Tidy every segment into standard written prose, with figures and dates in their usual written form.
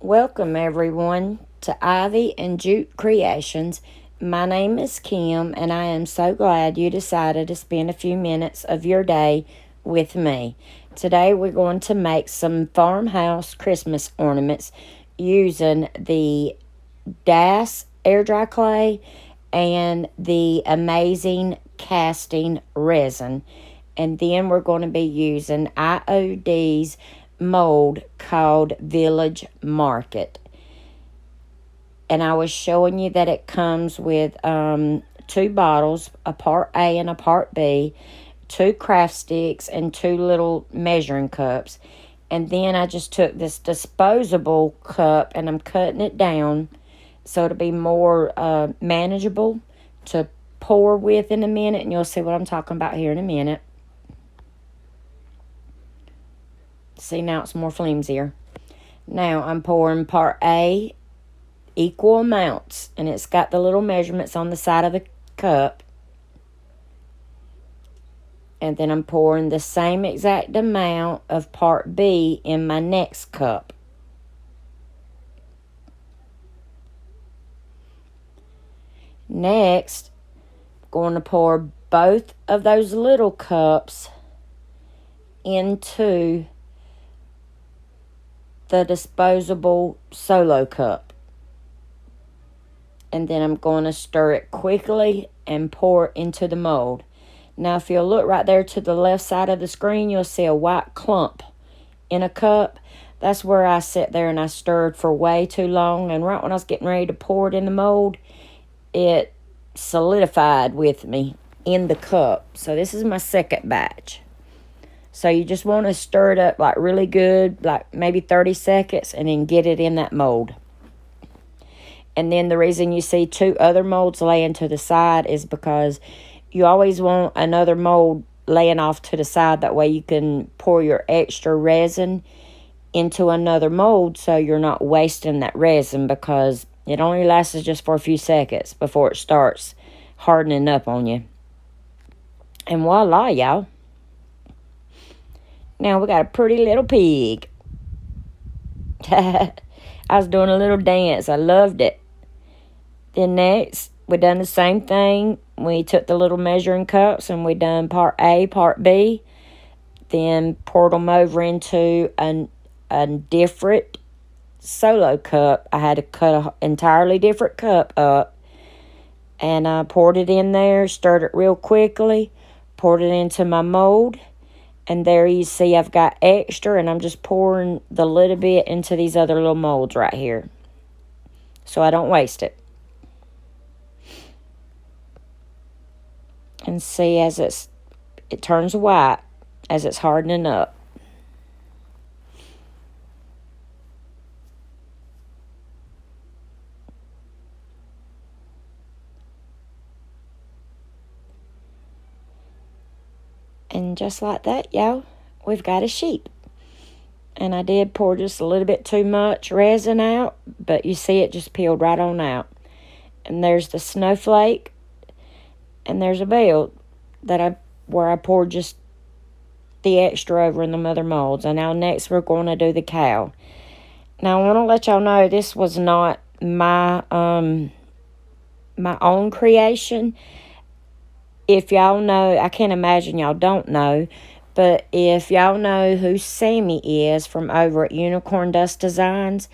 Welcome everyone to Ivy and Jute Creations. My name is Kim and I am so glad you decided to spend a few minutes of your day with me. Today we're going to make some farmhouse Christmas ornaments using the DAS air dry clay and the amazing casting resin. And then we're going to be using IOD's mold called Village Market. And I was showing you that it comes with two bottles, a part A and a part B, two craft sticks, and two little measuring cups. And then I just took this disposable cup and I'm cutting it down so it'll be more manageable to pour with in a minute. And you'll see what I'm talking about here in a minute. See, now it's more flimsier. Now I'm pouring part A equal amounts, and it's got the little measurements on the side of the cup. And then I'm pouring the same exact amount of part B in my next cup. Next, I'm going to pour both of those little cups into the disposable solo cup. And then I'm going to stir it quickly and pour it into the mold. Now, if you'll look right there to the left side of the screen, you'll see a white clump in a cup. That's where I sat there and I stirred for way too long. And right when I was getting ready to pour it in the mold, it solidified with me in the cup. So this is my second batch. So you just want to stir it up like really good, like maybe 30 seconds, and then get it in that mold. And then the reason you see two other molds laying to the side is because you always want another mold laying off to the side. That way you can pour your extra resin into another mold so you're not wasting that resin, because it only lasts just for a few seconds before it starts hardening up on you. And voila, y'all. Now we got a pretty little pig. I was doing a little dance. I loved it. Then next, we done the same thing. We took the little measuring cups and we done part A, part B. Then poured them over into a different solo cup. I had to cut an entirely different cup up. And I poured it in there, stirred it real quickly, poured it into my mold. And there you see I've got extra, and I'm just pouring the little bit into these other little molds right here, so I don't waste it. And see, as it turns white as it's hardening up. And just like that, y'all, we've got a sheep. And I did pour just a little bit too much resin out, but you see it just peeled right on out. And there's the snowflake, and there's a bell where I poured just the extra over in the other molds. And now next we're going to do the cow. Now I want to let y'all know this was not my my own creation. If y'all know, I can't imagine y'all don't know, but if y'all know who Sammy is from over at Unicorn Dust Designs,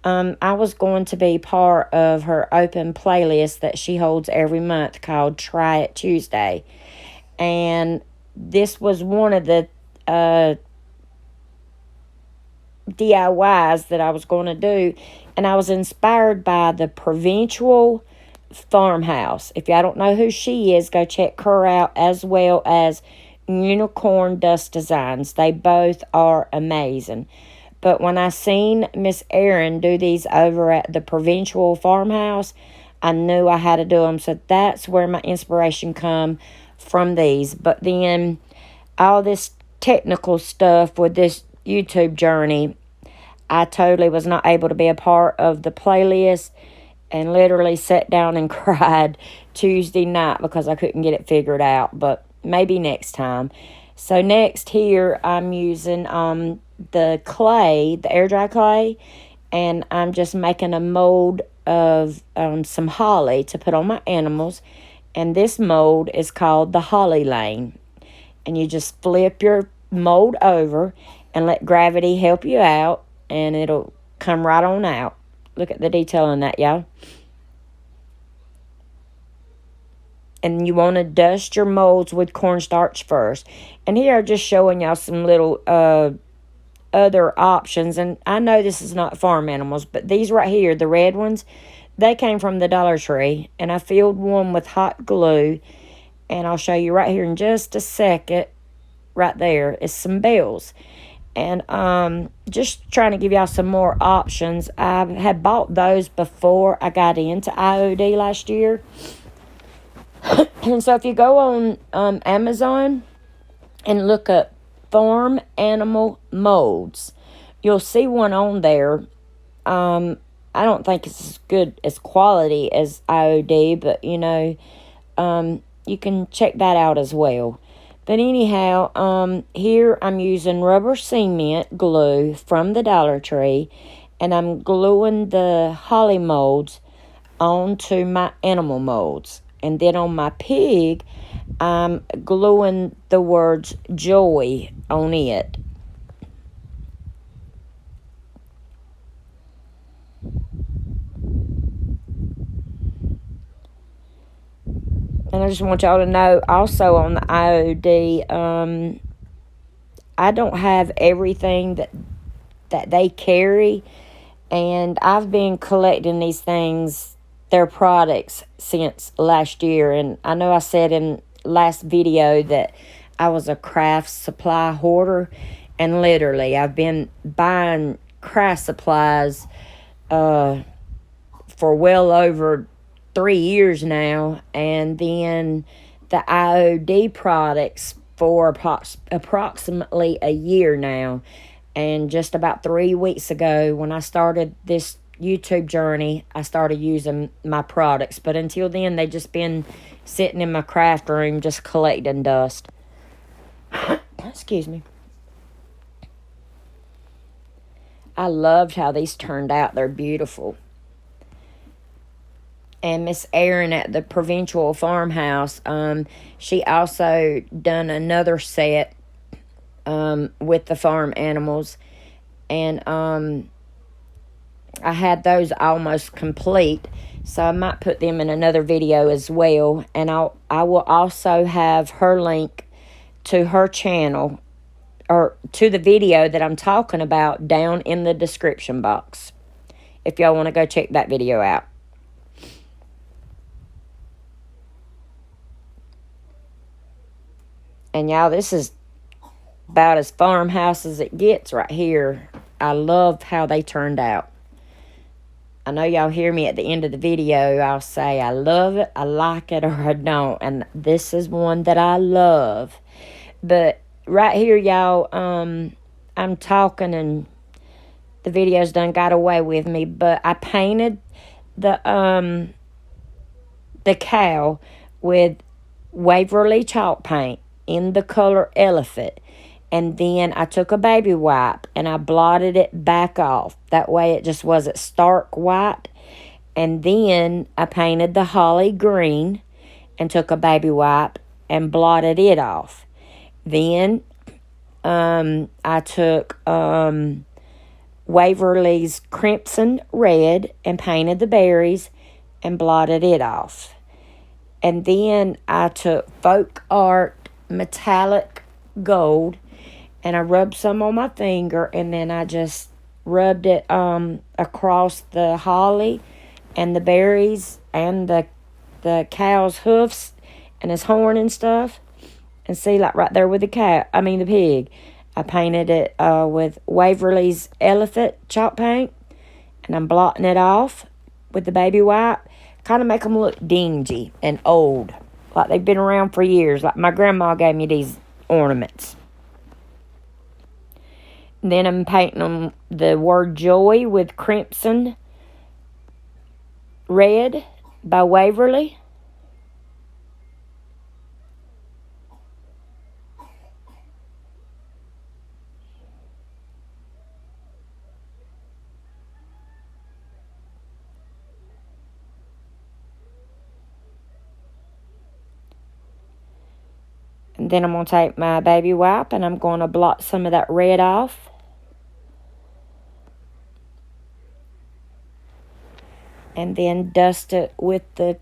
I was going to be part of her open playlist that she holds every month called Try It Tuesday. And this was one of the DIYs that I was going to do. And I was inspired by the Provincial Farmhouse. If y'all don't know who she is, go check her out, as well as Unicorn Dust Designs. They both are amazing. But when I seen Miss Erin do these over at the Provincial Farmhouse, I knew I had to do them. So that's where my inspiration come from these. But then all this technical stuff with this YouTube journey, I totally was not able to be a part of the playlist, and literally sat down and cried Tuesday night because I couldn't get it figured out. But maybe next time. So next here, I'm using the clay, the air dry clay, and I'm just making a mold of some holly to put on my animals. And this mold is called the Holly Lane. And you just flip your mold over and let gravity help you out, and it'll come right on out. Look at the detail on that, y'all. And you want to dust your molds with cornstarch first. And here I'm just showing y'all some little other options. And I know this is not farm animals, but these right here, the red ones, they came from the Dollar Tree. And I filled one with hot glue. And I'll show you right here in just a second. Right there is some bells. And just trying to give y'all some more options. I had bought those before I got into IOD last year. And so if you go on Amazon and look up farm animal molds, you'll see one on there. I don't think it's as good as quality as IOD, but you know, you can check that out as well. But anyhow, here I'm using rubber cement glue from the Dollar Tree, and I'm gluing the holly molds onto my animal molds. And then on my pig, I'm gluing the words joy on it. And I just want y'all to know, also on the IOD, I don't have everything that they carry. And I've been collecting these things, their products, since last year. And I know I said in last video that I was a craft supply hoarder. And literally, I've been buying craft supplies for well over 3 years now. And then the IOD products for approximately a year now. And just about 3 weeks ago, when I started this YouTube journey, I started using my products. But until then, they just been sitting in my craft room just collecting dust. Excuse me. I loved how these turned out. They're beautiful. And Miss Erin at the Provincial Farmhouse, she also done another set with the farm animals. And I had those almost complete, so I might put them in another video as well. And I will also have her link to her channel, or to the video that I'm talking about, down in the description box, if y'all want to go check that video out. And y'all, this is about as farmhouse as it gets right here. I love how they turned out. I know y'all hear me at the end of the video. I'll say I love it, I like it, or I don't. And this is one that I love. But right here, y'all, I'm talking and the video's done got away with me. But I painted the cow with Waverly chalk paint in the color elephant. And then I took a baby wipe and I blotted it back off. That way it just wasn't stark white. And then I painted the holly green and took a baby wipe and blotted it off. Then I took Waverly's crimson red and painted the berries and blotted it off. And then I took Folk Art metallic gold and I rubbed some on my finger, and then I just rubbed it across the holly and the berries and the cow's hoofs and his horn and stuff. And see, like right there with the pig, I painted it with Waverly's elephant chalk paint, and I'm blotting it off with the baby wipe. Kind of make them look dingy and old, like they've been around for years. Like my grandma gave me these ornaments. Then I'm painting them the word joy with crimson red by Waverly. And then I'm going to take my baby wipe and I'm going to blot some of that red off. And then dust it with the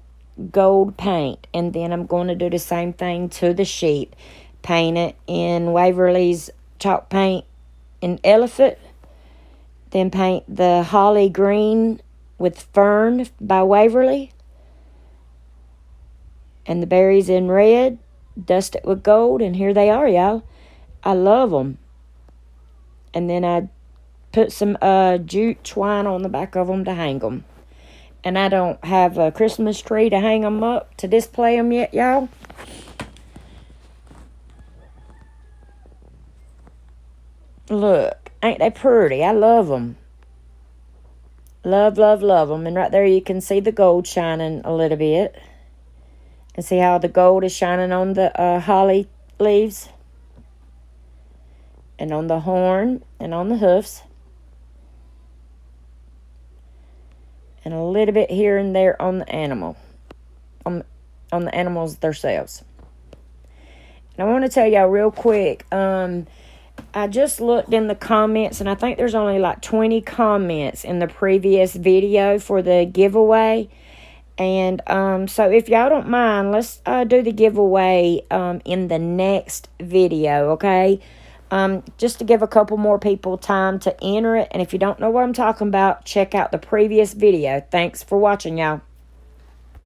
gold paint. And then I'm going to do the same thing to the sheep. Paint it in Waverly's chalk paint in Elephant. Then paint the holly green with Fern by Waverly. And the berries in red. Dust it with gold, and here they are, y'all. I love them. And then I put some jute twine on the back of them to hang them. And I don't have a Christmas tree to hang them up, to display them yet, y'all. Look, ain't they pretty? I love them. Love, love, love them. And right there you can see the gold shining a little bit. And see how the gold is shining on the holly leaves. And on the horn and on the hoofs. And a little bit here and there on the animal. On the animals themselves. And I want to tell y'all real quick. I just looked in the comments. And I think there's only like 20 comments in the previous video for the giveaway. And so if y'all don't mind, let's do the giveaway in the next video, okay? Just to give a couple more people time to enter it. And if you don't know what I'm talking about, check out the previous video. Thanks for watching, y'all.